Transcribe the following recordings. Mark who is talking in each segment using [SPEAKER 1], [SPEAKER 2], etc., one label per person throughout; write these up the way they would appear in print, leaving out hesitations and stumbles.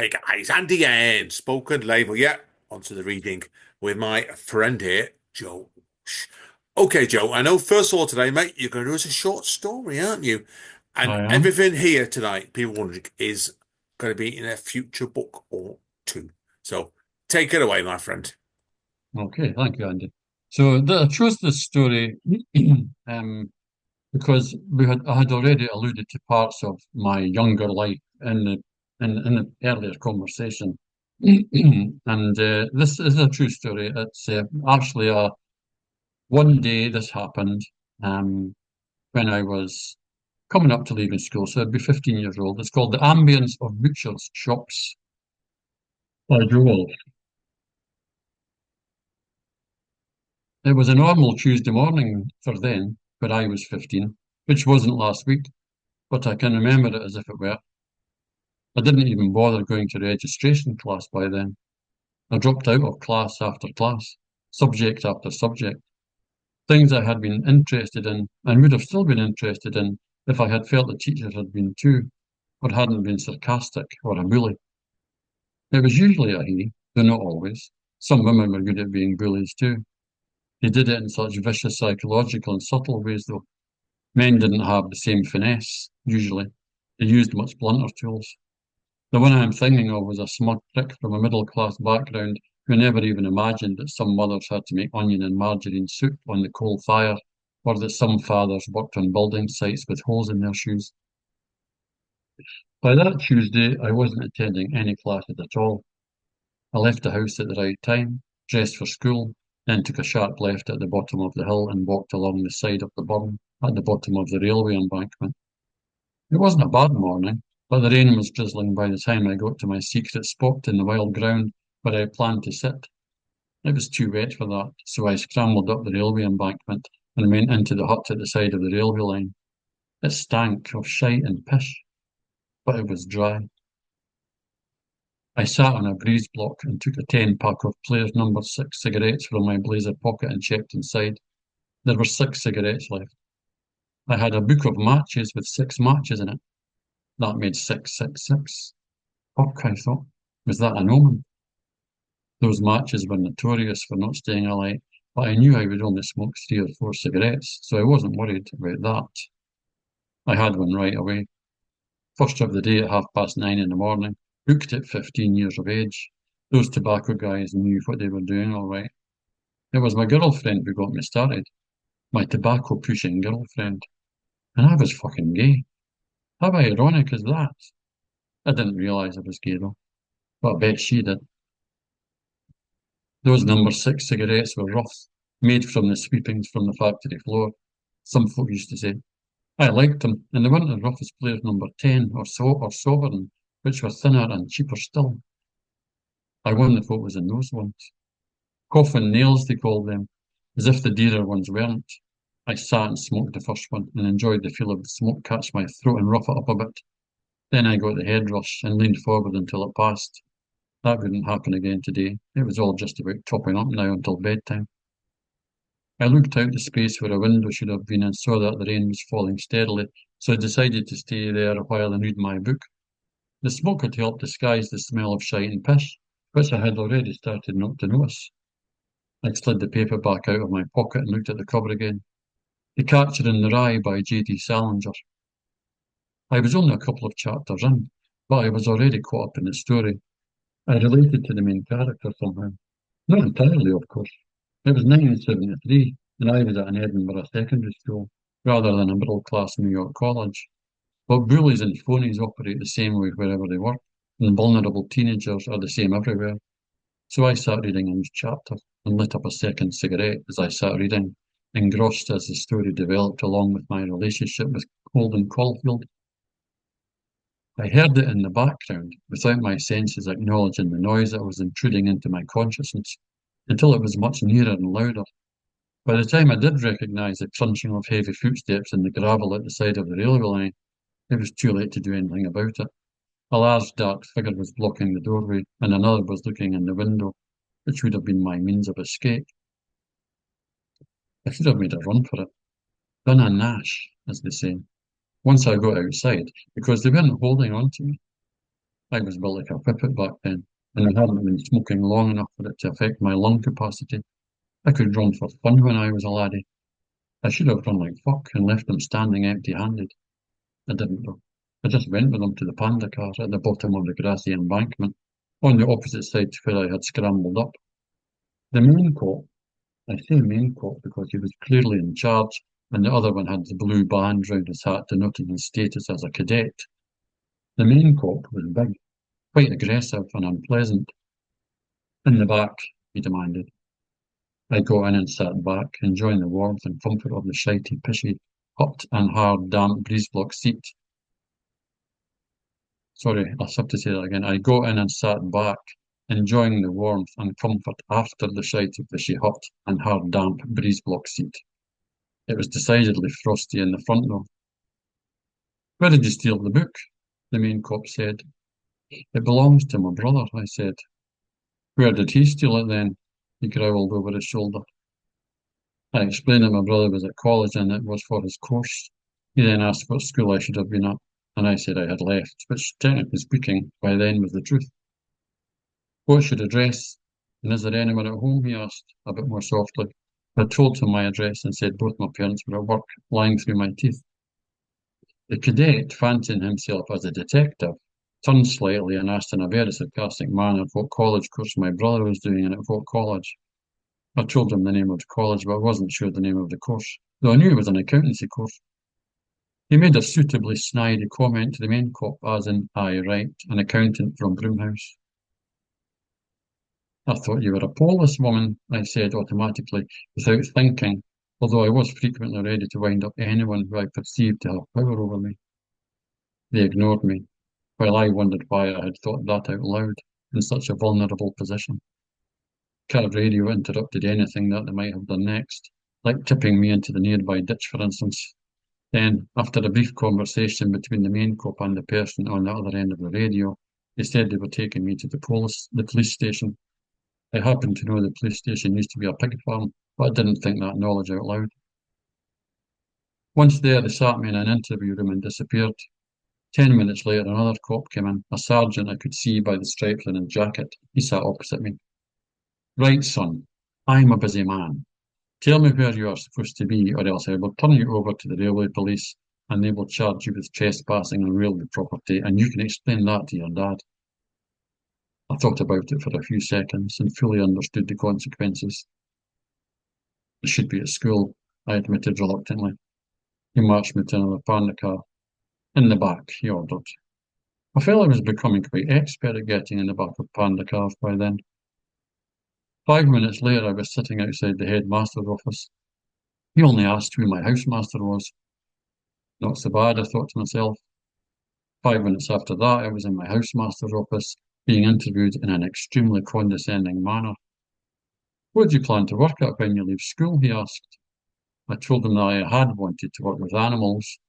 [SPEAKER 1] Hey guys, Andy and spoken label. Yeah, onto the reading with my friend here, Joe. Okay, Joe, I know first of all today, mate, you're going to do us a short story, aren't you? And
[SPEAKER 2] I am.
[SPEAKER 1] everything here tonight, people wondering, is going to be in a future book or two. So take it away, my friend.
[SPEAKER 2] Okay, thank you, Andy. So I chose this story um, because I had already alluded to parts of my younger life in the earlier conversation, and this is a true story. It's actually a one day this happened um, when I was coming up to leaving school, so I'd be 15 years old. It's called The Ambience of Butchers' Shops by Joel. It was a normal Tuesday morning for then, when I was 15, which wasn't last week, but I can remember it as if it were. I didn't even bother going to registration class by then. I dropped out of class after class, subject after subject, things I had been interested in and would have still been interested in if I had felt the teachers had been too, or hadn't been sarcastic or a bully. It was usually a he, though not always. Some women were good at being bullies too. They did it in such vicious psychological and subtle ways, though. Men didn't have the same finesse, usually. They used much blunter tools. The one I'm thinking of was a smug prick from a middle class background who never even imagined that some mothers had to make onion and margarine soup on the coal fire, or that some fathers worked on building sites with holes in their shoes. By that Tuesday, I wasn't attending any classes at all. I left the house at the right time, dressed for school, then took a sharp left at the bottom of the hill and walked along the side of the burn at the bottom of the railway embankment. It wasn't a bad morning, but the rain was drizzling by the time I got to my secret spot in the wild ground where I planned to sit. It was too wet for that, so I scrambled up the railway embankment and went into the hut at the side of the railway line. It stank of shite and pish, but it was dry. I sat on a breeze block and took a 10 pack of Players Number 6 cigarettes from my blazer pocket and checked inside. There were 6 cigarettes left. I had a book of matches with 6 matches in it. That made 666. Fuck, I thought. Was that an omen? Those matches were notorious for not staying alight, but I knew I would only smoke 3 or 4 cigarettes, so I wasn't worried about that. I had one right away. First of the day at 9:30 in the morning, booked at 15 years of age. Those tobacco guys knew what they were doing all right. It was my girlfriend who got me started, my tobacco pushing girlfriend. And I was fucking gay. How ironic is that? I didn't realise I was gay though, but I bet she did. Those number 6 cigarettes were rough, made from the sweepings from the factory floor. Some folk used to say. I liked them, and they weren't as rough as players number 10 or Sovereign, which were thinner and cheaper still. I won the photos in those ones. Coffin nails, they called them, as if the dearer ones weren't. I sat and smoked the first one and enjoyed the feel of the smoke catch my throat and rough it up a bit. Then I got the head rush and leaned forward until it passed. That wouldn't happen again today. It was all just about topping up now until bedtime. I looked out the space where a window should have been and saw that the rain was falling steadily, so I decided to stay there a while and read my book. The smoke had helped disguise the smell of shite and piss, which I had already started not to notice. I slid the paper back out of my pocket and looked at the cover again. The Catcher in the Rye by J.D. Salinger. I was only a couple of chapters in, but I was already caught up in the story. I related to the main character somehow. Not entirely, of course. It was 1973, and I was at an Edinburgh secondary school, rather than a middle-class New York college. But bullies and phonies operate the same way wherever they work, and vulnerable teenagers are the same everywhere. So I sat reading each chapter and lit up a second cigarette as I sat reading, engrossed as the story developed along with my relationship with Holden Caulfield. I heard it in the background without my senses acknowledging the noise that was intruding into my consciousness until it was much nearer and louder. By the time I did recognise the crunching of heavy footsteps in the gravel at the side of the railway line, it was too late to do anything about it. A large dark figure was blocking the doorway, and another was looking in the window, which would have been my means of escape. I should have made a run for it. Done a Nash, as they say, once I got outside, because they weren't holding on to me. I was built like a whippet back then, and I hadn't been smoking long enough for it to affect my lung capacity. I could run for fun when I was a laddie. I should have run like fuck and left them standing empty-handed. I didn't though. I just went with them to the panda car at the bottom of the grassy embankment, on the opposite side to where I had scrambled up. The main cop, I say main cop because he was clearly in charge, and the other one had the blue band round his hat denoting his status as a cadet. The main cop was big, quite aggressive and unpleasant. In the back, he demanded. I got in and sat back, enjoying the warmth and comfort of the shitey, pishy, hot and hard, damp breeze-block seat. Sorry, I'll have to say that again. I got in and sat back, enjoying the warmth and comfort after the shitey, fishy, hot and hard, damp breeze-block seat. It was decidedly frosty in the front though. Where did you steal the book? The main cop said. It belongs to my brother, I said. Where did he steal it then? He growled over his shoulder. I explained that my brother was at college and it was for his course. He then asked what school I should have been at, and I said I had left, which, technically speaking, by then was the truth. What's your address? And is there anyone at home? He asked, a bit more softly. I told him my address and said both my parents were at work, lying through my teeth. The cadet, fancying himself as a detective, turned slightly and asked in a very sarcastic manner what college course my brother was doing and at what college. I told him the name of the college, but I wasn't sure the name of the course, though I knew it was an accountancy course. He made a suitably snidey comment to the main cop, as in, aye, right, an accountant from Broomhouse. I thought you were a Polish woman, I said automatically, without thinking, although I was frequently ready to wind up anyone who I perceived to have power over me. They ignored me, while I wondered why I had thought that out loud in such a vulnerable position. Car radio interrupted anything that they might have done next, like tipping me into the nearby ditch, for instance. Then, after a brief conversation between the main cop and the person on the other end of the radio, they said they were taking me to the police station. I happened to know the police station used to be a pig farm, but I didn't think that knowledge out loud. Once there, they sat me in an interview room and disappeared. 10 minutes later, another cop came in, a sergeant I could see by the stripes on his jacket. He sat opposite me. Right, son, I'm a busy man. Tell me where you are supposed to be, or else I will turn you over to the railway police, and they will charge you with trespassing on railway property, and you can explain that to your dad. I thought about it for a few seconds and fully understood the consequences. I should be at school, I admitted reluctantly. He marched me to another panda car. In the back, he ordered. I felt I was becoming quite expert at getting in the back of panda cars by then. 5 minutes later, I was sitting outside the headmaster's office. He only asked who my housemaster was. Not so bad, I thought to myself. 5 minutes after that, I was in my housemaster's office, being interviewed in an extremely condescending manner. What do you plan to work at when you leave school? He asked. I told him that I had wanted to work with animals.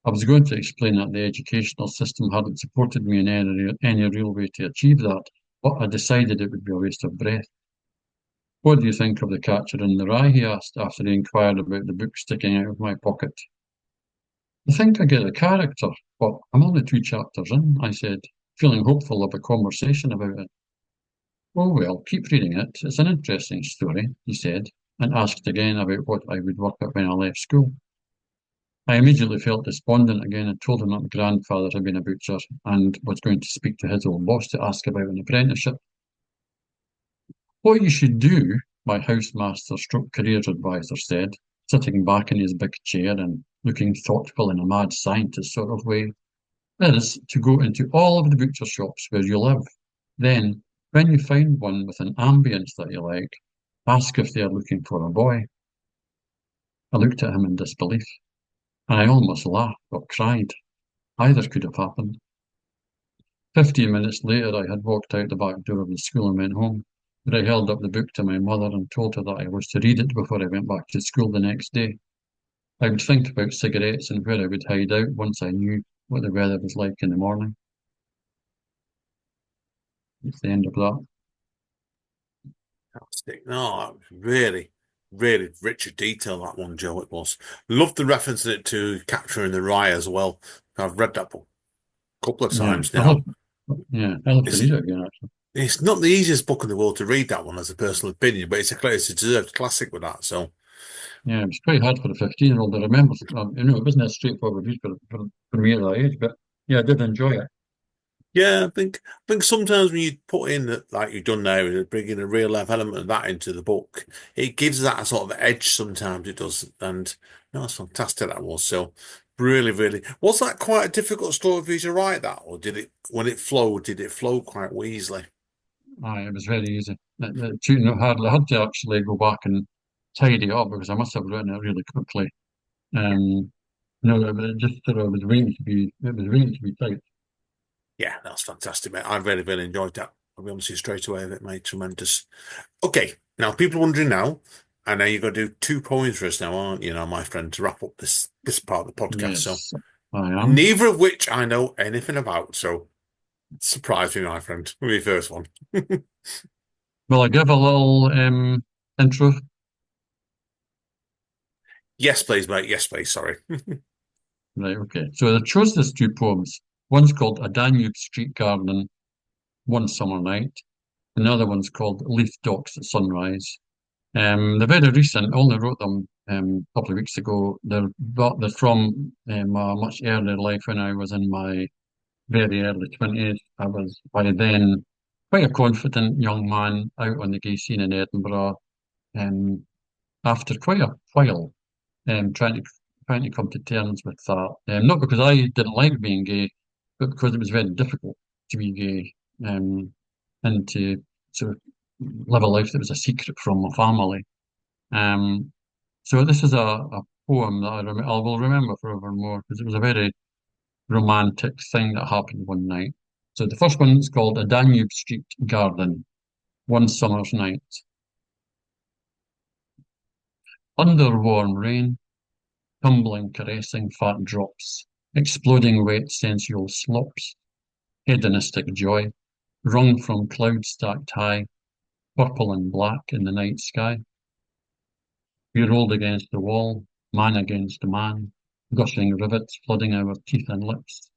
[SPEAKER 2] I was going to explain that the educational system hadn't supported me in any real way to achieve that, but I decided it would be a waste of breath. What do you think of The Catcher in the Rye? He asked after he inquired about the book sticking out of my pocket. I think I get the character, but I'm only 2 chapters in, I said, feeling hopeful of a conversation about it. Oh well, keep reading it. It's an interesting story, he said, and asked again about what I would work at when I left school. I immediately felt despondent again and told him that my grandfather had been a butcher and was going to speak to his old boss to ask about an apprenticeship. What you should do, my housemaster stroke careers advisor said, sitting back in his big chair and looking thoughtful in a mad scientist sort of way, is to go into all of the butcher shops where you live. Then, when you find one with an ambience that you like, ask if they are looking for a boy. I looked at him in disbelief, and I almost laughed or cried. Either could have happened. 15 minutes later, I had walked out the back door of the school and went home, where I held up the book to my mother and told her that I was to read it before I went back to school the next day. I would think about cigarettes and where I would hide out once I knew what the weather was like in the morning. It's the end of that.
[SPEAKER 1] Fantastic. No, that was really, really rich detail, that one, Joe, it was. Loved the reference to Capture in the Rye as well. I've read that book a couple of
[SPEAKER 2] Yeah,
[SPEAKER 1] times now.
[SPEAKER 2] Yeah, I'll have to
[SPEAKER 1] It's
[SPEAKER 2] read it again, actually.
[SPEAKER 1] it's not the easiest book in the world to read, that one, as a personal opinion, but it's a deserved classic with that. So
[SPEAKER 2] Yeah, it was quite hard for a 15-year-old. I remember, it wasn't a straightforward read for me at that age, but yeah, I did enjoy it.
[SPEAKER 1] yeah, I think sometimes when you put in that, like you've done there, and bring in a real life element of that into the book, it gives that a sort of edge. Sometimes it does, and no, it's fantastic that was. So really, really, was that quite a difficult story for you to write that, or did it when it flowed? Did it flow quite easily?
[SPEAKER 2] Aye, it was very easy. It took no hardly. I had to actually go back and tidy it up because I must have written it really quickly. No, it just sort of was waiting to be. It was waiting to be typed.
[SPEAKER 1] Yeah, that's fantastic, mate. I really, really enjoyed that. I'll be honest with you straight away, that made tremendous. Okay, now people are wondering now. I know you've got to do 2 poems for us now, aren't you, now, my friend, to wrap up this part of the podcast. So
[SPEAKER 2] Yes, I am.
[SPEAKER 1] neither of which I know anything about. So surprise me, my friend, with your first one.
[SPEAKER 2] Will I give a little intro?
[SPEAKER 1] Yes, please, mate. Yes, please. Sorry.
[SPEAKER 2] Right, okay. So I chose these two poems. One's called A Danube Street Garden, One Summer Night. Another one's called Leaf Docks at Sunrise. They're very recent. I only wrote them a couple of weeks ago. They're from a much earlier life when I was in my very early 20s. I was by then quite a confident young man out on the gay scene in Edinburgh. Um, After quite a while, trying to come to terms with that. Not because I didn't like being gay, but because it was very difficult to be gay, and to sort of live a life that was a secret from my family. Um, so this is a poem that I will remember forevermore because it was a very romantic thing that happened one night. So the first one is called A Danube Street Garden, One Summer's Night. Under warm rain, tumbling, caressing fat drops, exploding wet sensual slops, hedonistic joy, wrung from clouds stacked high, purple and black in the night sky. We rolled against the wall, man against man, gushing rivets flooding our teeth and lips.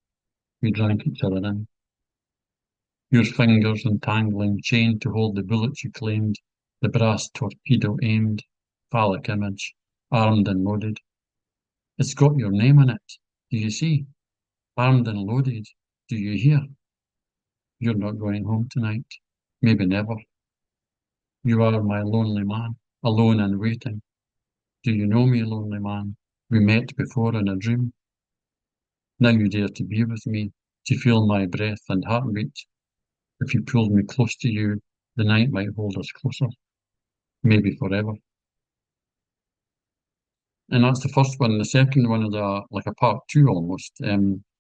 [SPEAKER 2] We drank each other in. Your fingers entangling chain to hold the bullets you claimed, the brass torpedo aimed, phallic image, armed and loaded. It's got your name in it. Do you see? Armed and loaded. Do you hear? You're not going home tonight. Maybe never. You are my lonely man, alone and waiting. Do you know me, lonely man? We met before in a dream. Now you dare to be with me, to feel my breath and heartbeat. If you pulled me close to you, the night might hold us closer, maybe forever. And that's the first one. The second one is like a part two almost.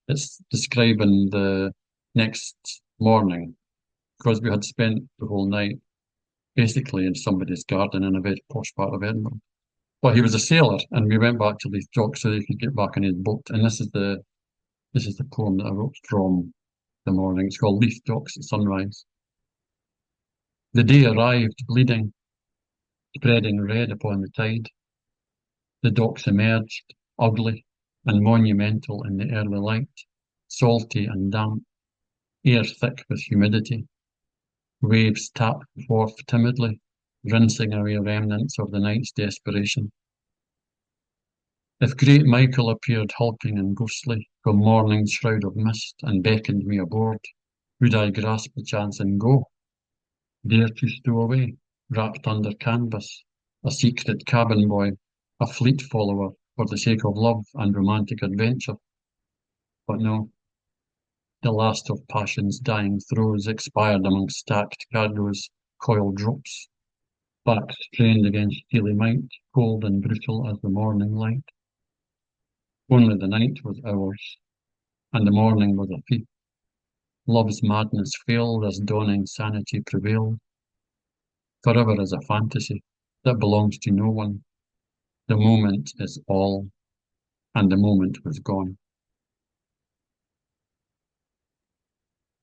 [SPEAKER 2] It's describing the next morning because we had spent the whole night basically in somebody's garden in a very posh part of Edinburgh. Well, he was a sailor, and we went back to Leith Dock so he could get back on his boat. And this is the poem that I wrote from the morning. It's called Leith Docks at Sunrise. The day arrived, bleeding, spreading red upon the tide. The docks emerged, ugly and monumental in the early light, salty and damp, air thick with humidity. Waves tapped the wharf timidly, rinsing away remnants of the night's desperation. If great Michael appeared hulking and ghostly from morning's shroud of mist and beckoned me aboard, would I grasp the chance and go, dare to stow away, wrapped under canvas, a secret cabin boy, a fleet follower for the sake of love and romantic adventure? But no, the last of passion's dying throes expired among stacked cargoes, coiled ropes, backs strained against steely might, cold and brutal as the morning light. Only the night was ours, and the morning was a thief. Love's madness failed as dawning sanity prevailed. Forever is a fantasy that belongs to no one. The moment is all, and the moment was gone.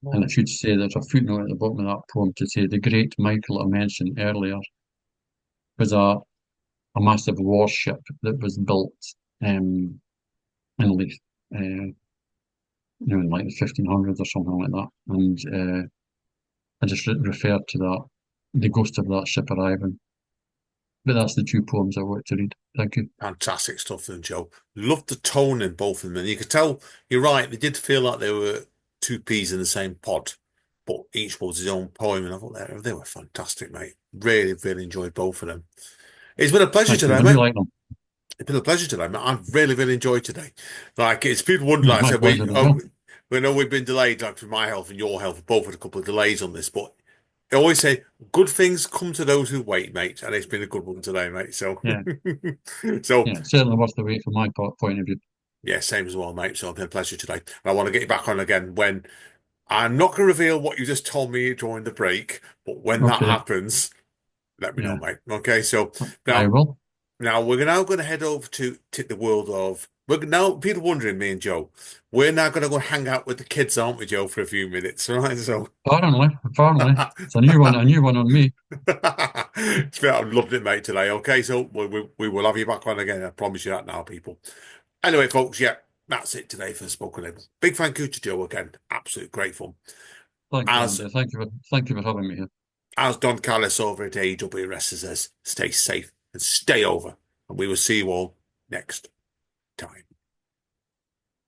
[SPEAKER 2] And I should say there's a footnote at the bottom of that poem to say the great Michael I mentioned earlier was a massive warship that was built in Leith. Uh, in like the 1500s or something like that. And I just referred to that, the ghost of that ship arriving. But that's the two poems I wanted to read. Thank you.
[SPEAKER 1] Fantastic stuff then, Joe. Loved the tone in both of them. And you could tell, you're right, they did feel like they were two peas in the same pod, but each was his own poem. And I thought they were fantastic, mate. Really, really enjoyed both of them. It's been a pleasure
[SPEAKER 2] Thank you.
[SPEAKER 1] today,
[SPEAKER 2] I do
[SPEAKER 1] mate.
[SPEAKER 2] like them.
[SPEAKER 1] It's been a pleasure today, mate. I've really, really enjoyed today. Like, it's people wondering,
[SPEAKER 2] It was
[SPEAKER 1] like I
[SPEAKER 2] my
[SPEAKER 1] said,
[SPEAKER 2] pleasure as well.
[SPEAKER 1] we know we've been delayed, like for my health and your health, both had a couple of delays on this, but I always say good things come to those who wait, mate. And it's been a good one today, mate. So,
[SPEAKER 2] Yeah,
[SPEAKER 1] so
[SPEAKER 2] yeah, certainly worth the wait from my point of view.
[SPEAKER 1] yeah, same as well, mate. So it's been a pleasure today. And I want to get you back on again when I'm not going to reveal what you just told me during the break, but when that
[SPEAKER 2] Okay,
[SPEAKER 1] happens, let me know,
[SPEAKER 2] yeah,
[SPEAKER 1] mate. Okay, so
[SPEAKER 2] I
[SPEAKER 1] now
[SPEAKER 2] will.
[SPEAKER 1] now we're now going to head over to the world of we're now people wondering me and Joe. We're now going to go hang out with the kids, aren't we, Joe, for a few minutes, right? So
[SPEAKER 2] Apparently, it's a new one on me.
[SPEAKER 1] I've loved it, mate, today. Okay, so we will have you back on again. I promise you that now, people. Anyway, folks, yeah, that's it today for the Spoken Label. Big thank you to Joe again. Absolute great fun.
[SPEAKER 2] Thank you,
[SPEAKER 1] As
[SPEAKER 2] Andy. Thank you for having me here.
[SPEAKER 1] as Don Callis over at AWRS says, stay safe and stay over. And we will see you all next time.